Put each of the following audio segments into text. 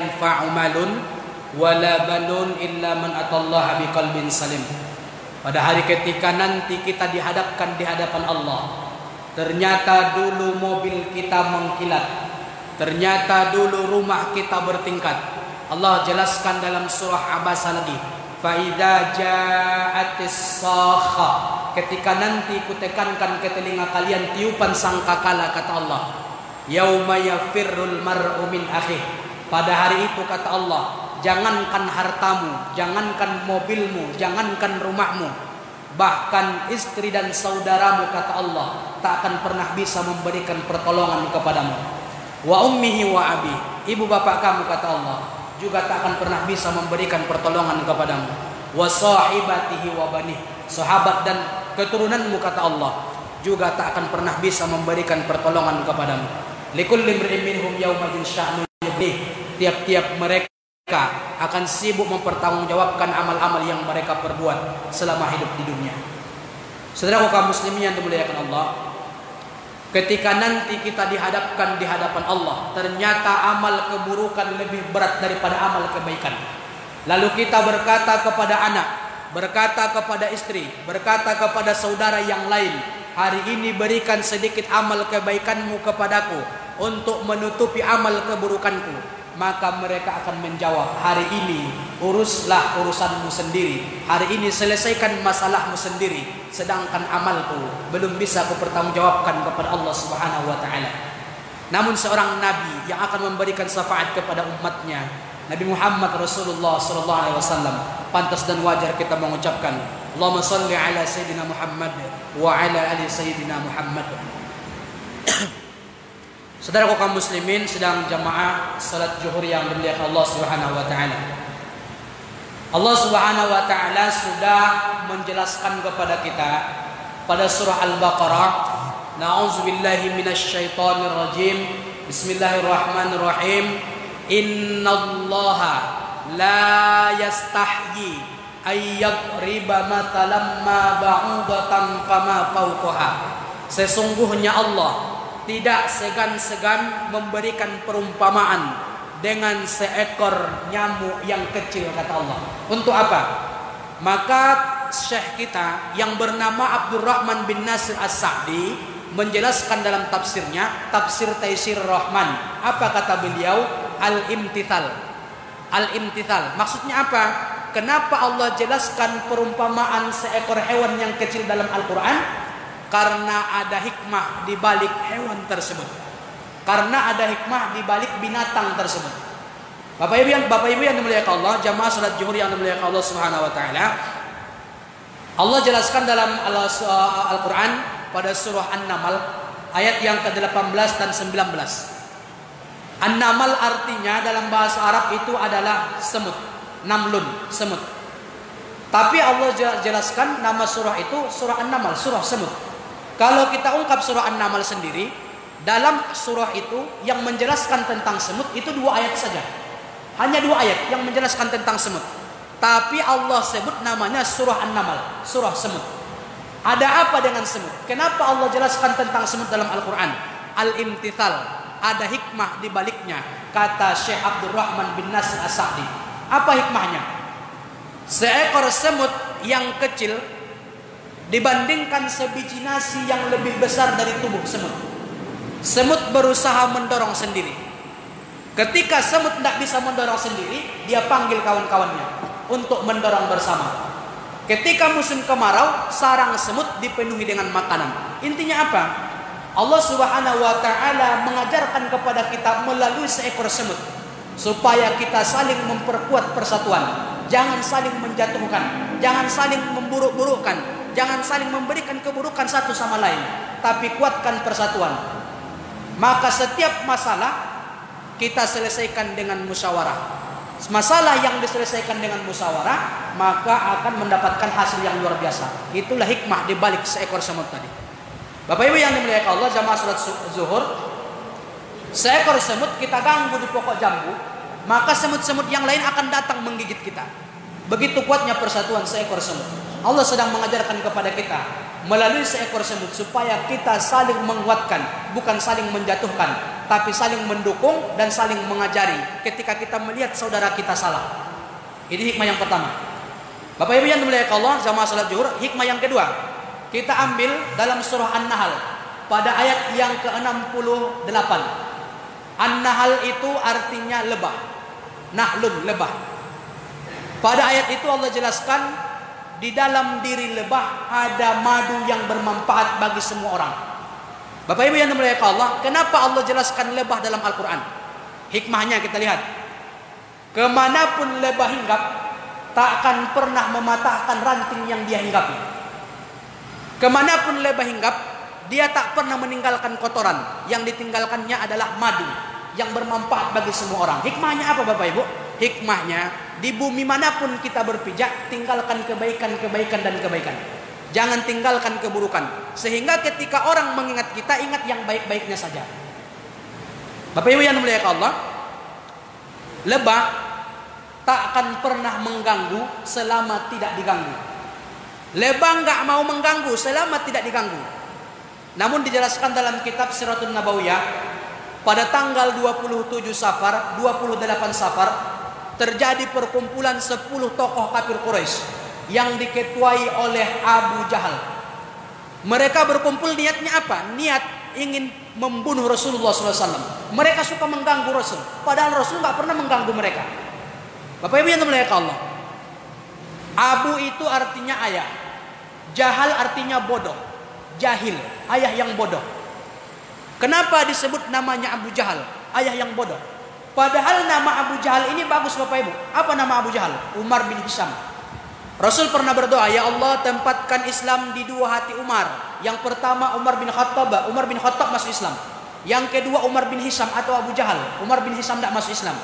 yanfa'u malun wala banun illa man atallaha biqalbin salim. Pada hari ketika nanti kita dihadapkan di hadapan Allah, ternyata dulu mobil kita mengkilat, ternyata dulu rumah kita bertingkat. Allah jelaskan dalam surah Abasa lagi, fa idza ja'atis sakha, ketika nanti kutekankan ke telinga kalian tiupan sangkakala, kata Allah, yauma yafirrul mar'u min akhihi, pada hari itu kata Allah, jangankan hartamu, jangankan mobilmu, jangankan rumahmu, bahkan istri dan saudaramu, kata Allah, tak akan pernah bisa memberikan pertolongan kepadamu. Wa ummihi wa abi, ibu bapak kamu, kata Allah, juga tak akan pernah bisa memberikan pertolongan kepadamu. Wa sahibatihi wa banih, sahabat dan keturunanmu, kata Allah, juga tak akan pernah bisa memberikan pertolongan kepadamu. Likulli imri'in minhum yawma'idin sya'nun yughnih, tiap-tiap mereka akan sibuk mempertanggungjawabkan amal-amal yang mereka perbuat selama hidup di dunia. Saudara kaum muslimin yang dimuliakan Allah, ketika nanti kita dihadapkan di hadapan Allah, ternyata amal keburukan lebih berat daripada amal kebaikan. Lalu kita berkata kepada anak, berkata kepada istri, berkata kepada saudara yang lain, hari ini berikan sedikit amal kebaikanmu kepadaku untuk menutupi amal keburukanku. Maka mereka akan menjawab, hari ini uruslah urusanmu sendiri, hari ini selesaikan masalahmu sendiri, sedangkan amalku belum bisa kupertanggungjawabkan kepada Allah Subhanahu wa taala. Namun seorang nabi yang akan memberikan syafaat kepada umatnya, Nabi Muhammad Rasulullah sallallahu alaihi wasallam, pantas dan wajar kita mengucapkan Allahumma shalli ala sayyidina Muhammad wa ala ali sayyidina Muhammad. Saudara kaum muslimin, sedang jamaah salat zuhur yang dimuliakan Allah Subhanahu wa taala. Allah Subhanahu wa taala sudah menjelaskan kepada kita pada surah Al-Baqarah, na'udzubillahi minasyaitonir rajim. Bismillahirrahmanirrahim. Innallaha la yastahyi ay yadriba mathalan ma ba'udatan fama fawqaha. Sesungguhnya Allah tidak segan-segan memberikan perumpamaan dengan seekor nyamuk yang kecil, kata Allah. Untuk apa? Maka syekh kita yang bernama Abdurrahman bin Nasir As-Sa'di menjelaskan dalam tafsirnya, tafsir Taisir Rahman. Apa kata beliau? Al-imtithal. Al-imtithal maksudnya apa? Kenapa Allah jelaskan perumpamaan seekor hewan yang kecil dalam Al-Quran? Karena ada hikmah di balik hewan tersebut. Karena ada hikmah di balik binatang tersebut. Bapak Ibu yang dimuliakan Allah, jamaah salat zuhur yang dimuliakan Allah Subhanahu wa taala. Allah jelaskan dalam Al-Qur'an pada surah An-Naml ayat yang ke-18 dan 19. An-Naml artinya dalam bahasa Arab itu adalah semut. Namlun, semut. Tapi Allah jelaskan nama surah itu surah An-Naml, surah semut. Kalau kita ungkap surah An-Naml sendiri, dalam surah itu yang menjelaskan tentang semut itu 2 ayat saja. Hanya 2 ayat yang menjelaskan tentang semut. Tapi Allah sebut namanya surah An-Naml, surah semut. Ada apa dengan semut? Kenapa Allah jelaskan tentang semut dalam Al-Quran? Al-imtithal, ada hikmah di baliknya, kata Syekh Abdurrahman bin Nasir As-Sa'di. Apa hikmahnya? Seekor semut yang kecil dibandingkan sebiji nasi yang lebih besar dari tubuh semut. Semut berusaha mendorong sendiri. Ketika semut tidak bisa mendorong sendiri, dia panggil kawan-kawannya untuk mendorong bersama. Ketika musim kemarau, sarang semut dipenuhi dengan makanan. Intinya apa? Allah Subhanahu wa taala mengajarkan kepada kita melalui seekor semut supaya kita saling memperkuat persatuan. Jangan saling menjatuhkan, jangan saling memburuk-burukkan, jangan saling memberikan keburukan satu sama lain, tapi kuatkan persatuan. Maka setiap masalah kita selesaikan dengan musyawarah. Masalah yang diselesaikan dengan musyawarah, maka akan mendapatkan hasil yang luar biasa. Itulah hikmah di balik seekor semut tadi. Bapak Ibu yang dimuliakan Allah, jamaah salat zuhur, seekor semut kita ganggu di pokok jambu, maka semut-semut yang lain akan datang menggigit kita. Begitu kuatnya persatuan seekor semut. Allah sedang mengajarkan kepada kita melalui seekor semut supaya kita saling menguatkan, bukan saling menjatuhkan, tapi saling mendukung dan saling mengajari ketika kita melihat saudara kita salah. Ini hikmah yang pertama. Bapak Ibu yang dimuliakan Allah, jamaah salat zuhur, hikmah yang kedua kita ambil dalam surah An-Nahl pada ayat yang ke-68. An-Nahl itu artinya lebah. Nahlun, lebah. Pada ayat itu Allah jelaskan di dalam diri lebah ada madu yang bermanfaat bagi semua orang. Bapak Ibu yang dimuliakan Allah, kenapa Allah jelaskan lebah dalam Al-Quran? Hikmahnya kita lihat. Kemanapun lebah hinggap, tak akan pernah mematahkan ranting yang dia hinggapi. Kemanapun lebah hinggap, dia tak pernah meninggalkan kotoran. Yang ditinggalkannya adalah madu yang bermanfaat bagi semua orang. Hikmahnya apa Bapak Ibu? Hikmahnya, di bumi manapun kita berpijak, tinggalkan kebaikan-kebaikan dan kebaikan. Jangan tinggalkan keburukan. Sehingga ketika orang mengingat kita, ingat yang baik-baiknya saja. Bapak Ibu yang dimuliakan Allah, lebah tak akan pernah mengganggu selama tidak diganggu. Lebah nggak mau mengganggu selama tidak diganggu. Namun dijelaskan dalam kitab Siratun Nabawiyah, pada tanggal 27 Safar, 28 Safar, terjadi perkumpulan 10 tokoh kafir Quraisy yang diketuai oleh Abu Jahal. Mereka berkumpul niatnya apa? Niat ingin membunuh Rasulullah SAW. Mereka suka mengganggu Rasul, padahal Rasul nggak pernah mengganggu mereka. Bapak Ibu yang dimuliakan Allah, Abu itu artinya ayah, Jahal artinya bodoh, jahil, ayah yang bodoh. Kenapa disebut namanya Abu Jahal, ayah yang bodoh? Padahal nama Abu Jahal ini bagus Bapak Ibu. Apa nama Abu Jahal? Umar bin Hisham. Rasul pernah berdoa, ya Allah tempatkan Islam di dua hati Umar. Yang pertama Umar bin Khattab masuk Islam. Yang kedua Umar bin Hisham atau Abu Jahal. Umar bin Hisham tidak masuk Islam.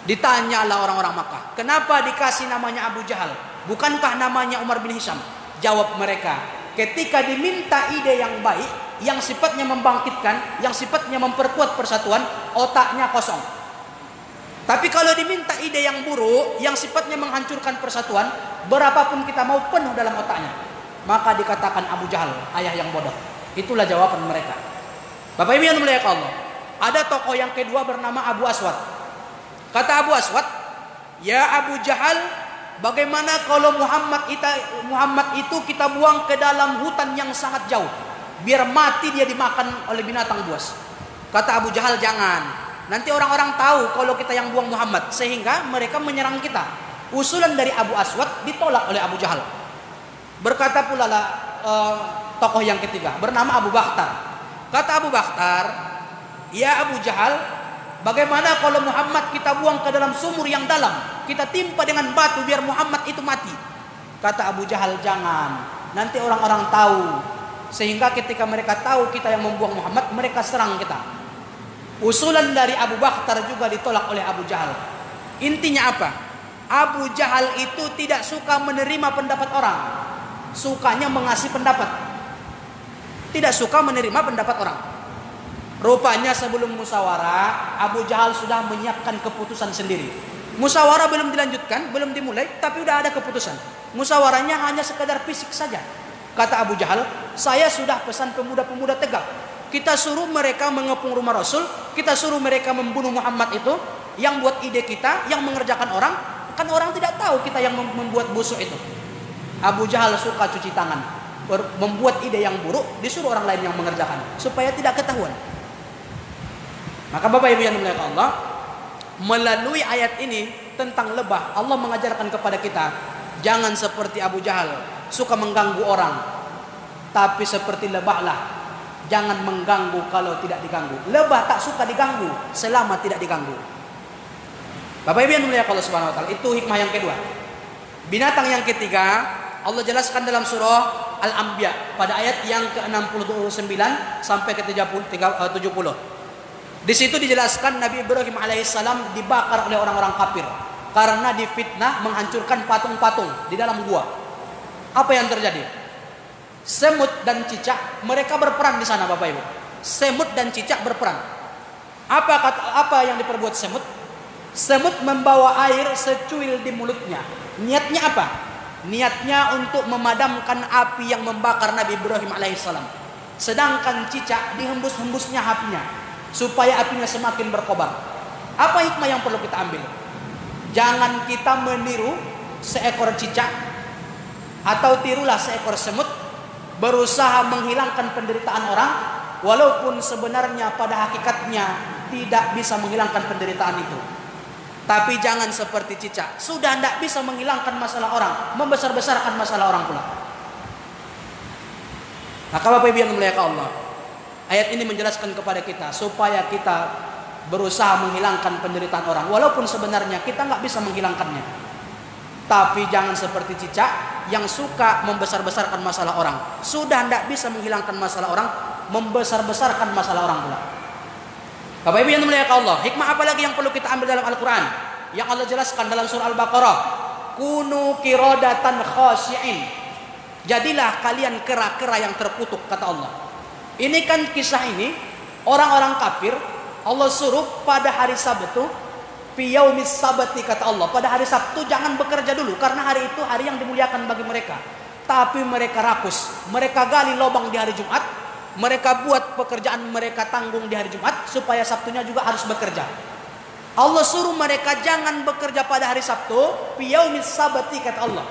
Ditanyalah orang-orang Makkah, kenapa dikasih namanya Abu Jahal? Bukankah namanya Umar bin Hisham? Jawab mereka, ketika diminta ide yang baik, yang sifatnya membangkitkan, yang sifatnya memperkuat persatuan, otaknya kosong. Tapi kalau diminta ide yang buruk, yang sifatnya menghancurkan persatuan, berapapun kita mau penuh dalam otaknya. Maka dikatakan Abu Jahal, ayah yang bodoh. Itulah jawaban mereka. Bapak Ibu yang dimuliakan Allah, ada tokoh yang kedua bernama Abu Aswad. Kata Abu Aswad, ya Abu Jahal, bagaimana kalau Muhammad itu kita buang ke dalam hutan yang sangat jauh, biar mati dia dimakan oleh binatang buas. Kata Abu Jahal, jangan. Nanti orang-orang tahu kalau kita yang buang Muhammad, sehingga mereka menyerang kita. Usulan dari Abu Aswad ditolak oleh Abu Jahal. Berkata pula tokoh yang ketiga bernama Abu Bakhtar. Kata Abu Bakhtar, ya Abu Jahal, bagaimana kalau Muhammad kita buang ke dalam sumur yang dalam, kita timpa dengan batu biar Muhammad itu mati. Kata Abu Jahal, jangan. Nanti orang-orang tahu, sehingga ketika mereka tahu kita yang membuang Muhammad, mereka serang kita. Usulan dari Abu Bakhtar juga ditolak oleh Abu Jahal. Intinya apa? Abu Jahal itu tidak suka menerima pendapat orang, sukanya mengasih pendapat. Tidak suka menerima pendapat orang. Rupanya sebelum musyawarah, Abu Jahal sudah menyiapkan keputusan sendiri. Musyawarah belum dilanjutkan, belum dimulai, tapi sudah ada keputusan. Musyawarahnya hanya sekedar fisik saja. Kata Abu Jahal, saya sudah pesan pemuda-pemuda tegak. Kita suruh mereka mengepung rumah Rasul, kita suruh mereka membunuh Muhammad itu, yang buat ide kita, yang mengerjakan orang, kan orang tidak tahu kita yang membuat busuk itu. Abu Jahal suka cuci tangan, membuat ide yang buruk, disuruh orang lain yang mengerjakan, supaya tidak ketahuan. Maka Bapak Ibu yang dimuliakan Allah, melalui ayat ini tentang lebah, Allah mengajarkan kepada kita, jangan seperti Abu Jahal, suka mengganggu orang, tapi seperti lebahlah, jangan mengganggu kalau tidak diganggu. Lebah tak suka diganggu selama tidak diganggu. Bapak Ibu yang dimuliakan Allah Subhanahu wa taala, itu hikmah yang kedua. Binatang yang ketiga, Allah jelaskan dalam surah Al-Anbiya pada ayat yang ke-69 sampai ke-70. Di situ dijelaskan Nabi Ibrahim alaihissalam dibakar oleh orang-orang kafir karena difitnah menghancurkan patung-patung di dalam gua. Apa yang terjadi? Semut dan cicak mereka berperan di sana Bapak Ibu. Semut dan cicak berperan. Apa yang diperbuat semut? Semut membawa air secuil di mulutnya. Niatnya apa? Niatnya untuk memadamkan api yang membakar Nabi Ibrahim alaihissalam. Sedangkan cicak dihembus-hembusnya apinya. supaya apinya semakin berkobar. Apa hikmah yang perlu kita ambil? Jangan kita meniru seekor cicak atau tirulah seekor semut berusaha menghilangkan penderitaan orang, walaupun sebenarnya pada hakikatnya tidak bisa menghilangkan penderitaan itu. Tapi jangan seperti cicak, sudah tidak bisa menghilangkan masalah orang, membesar-besarkan masalah orang pula. Maka Bapak Ibu yang dimuliakan Allah, ayat ini menjelaskan kepada kita supaya kita berusaha menghilangkan penderitaan orang, walaupun sebenarnya kita nggak bisa menghilangkannya. Tapi jangan seperti cicak yang suka membesar-besarkan masalah orang, sudah tidak bisa menghilangkan masalah orang, membesar-besarkan masalah orang pula. Bapak Ibu yang dimuliakan Allah, hikmah apa lagi yang perlu kita ambil dalam Al-Quran? Yang Allah jelaskan dalam surah Al-Baqarah, kunu qiradatan khasyi'in. Jadilah kalian kera-kera yang terkutuk, kata Allah. Ini kan kisah ini orang-orang kafir Allah suruh pada hari Sabtu, fi yaumis sabati, kata Allah, pada hari Sabtu jangan bekerja dulu karena hari itu hari yang dimuliakan bagi mereka. Tapi mereka rakus, mereka gali lubang di hari Jumat, mereka buat pekerjaan mereka tanggung di hari Jumat supaya Sabtunya juga harus bekerja. Allah suruh mereka jangan bekerja pada hari Sabtu, fi yaumis sabati, kata Allah.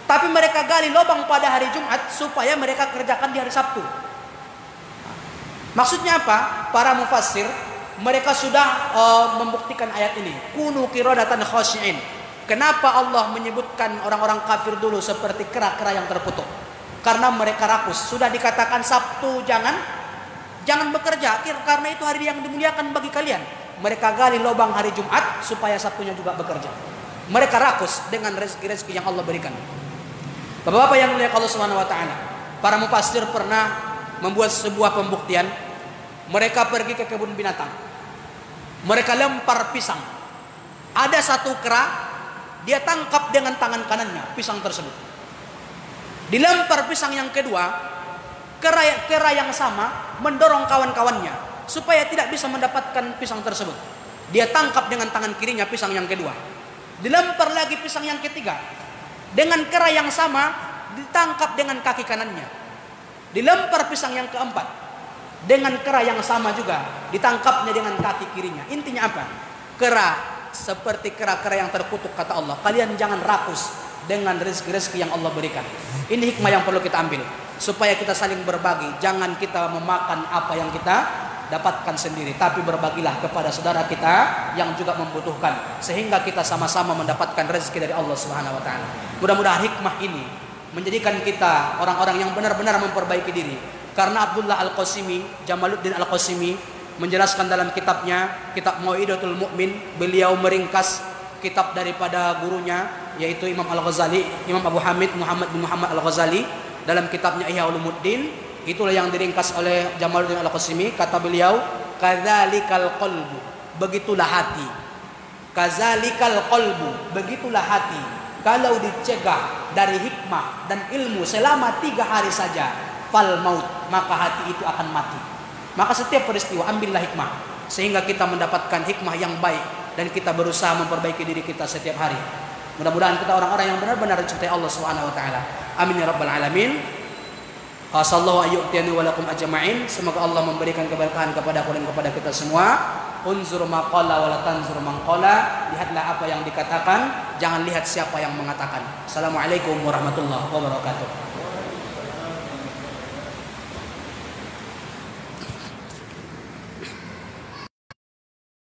Tapi mereka gali lubang pada hari Jumat supaya mereka kerjakan di hari Sabtu. Maksudnya apa? Para mufassir mereka sudah membuktikan ayat ini. Kunu qiradatan khasyi'in. Kenapa Allah menyebutkan orang-orang kafir dulu seperti kera-kera yang terkutuk? Karena mereka rakus. Sudah dikatakan Sabtu jangan bekerja karena itu hari yang dimuliakan bagi kalian. Mereka gali lubang hari Jumat supaya Sabtunya juga bekerja. Mereka rakus dengan rezeki-rezeki yang Allah berikan. Bapak-bapak yang mulia Allah Subhanahu wa taala, para mufassir pernah membuat sebuah pembuktian. Mereka pergi ke kebun binatang. Mereka lempar pisang. Ada satu kera, dia tangkap dengan tangan kanannya pisang tersebut. Dilempar pisang yang kedua, kera yang sama mendorong kawan-kawannya supaya tidak bisa mendapatkan pisang tersebut. Dia tangkap dengan tangan kirinya pisang yang kedua. Dilempar lagi pisang yang ketiga. Dengan kera yang sama ditangkap dengan kaki kanannya. Dilempar pisang yang keempat dengan kera yang sama juga ditangkapnya dengan kaki kirinya. Intinya apa? Kera seperti kera-kera yang terkutuk, kata Allah. Kalian jangan rakus dengan rezeki-rezeki yang Allah berikan. Ini hikmah yang perlu kita ambil supaya kita saling berbagi. Jangan kita memakan apa yang kita dapatkan sendiri, tapi berbagilah kepada saudara kita yang juga membutuhkan, sehingga kita sama-sama mendapatkan rezeki dari Allah Subhanahu wa taala. Mudah-mudahan hikmah ini menjadikan kita orang-orang yang benar-benar memperbaiki diri. Karena Abdullah Al-Qasimi, Jamaluddin Al-Qasimi menjelaskan dalam kitabnya, kitab Mau'idatul Mu'min, beliau meringkas kitab daripada gurunya yaitu Imam Al-Ghazali, Imam Abu Hamid Muhammad bin Muhammad Al-Ghazali, dalam kitabnya Ihya Ulumuddin. Itulah yang diringkas oleh Jamaluddin Al-Qasimi. Kata beliau, kadzalikal qalbu, begitulah hati. Kadzalikal qalbu, begitulah hati. Kalau dicegah dari hikmah dan ilmu selama 3 hari saja, fal maut, maka hati itu akan mati. Maka setiap peristiwa ambillah hikmah, sehingga kita mendapatkan hikmah yang baik dan kita berusaha memperbaiki diri kita setiap hari. Mudah-mudahan kita orang-orang yang benar-benar dicintai Allah Subhanahu wa taala. Amin ya rabbal alamin. Sallallahu ayyu'tiyani wa lakum ajma'in. Semoga Allah memberikan keberkahan kepada aku dan kepada kita semua. Unzur maqala wa la tanzur man qala. Lihatlah apa yang dikatakan, jangan lihat siapa yang mengatakan. Assalamualaikum warahmatullahi wabarakatuh.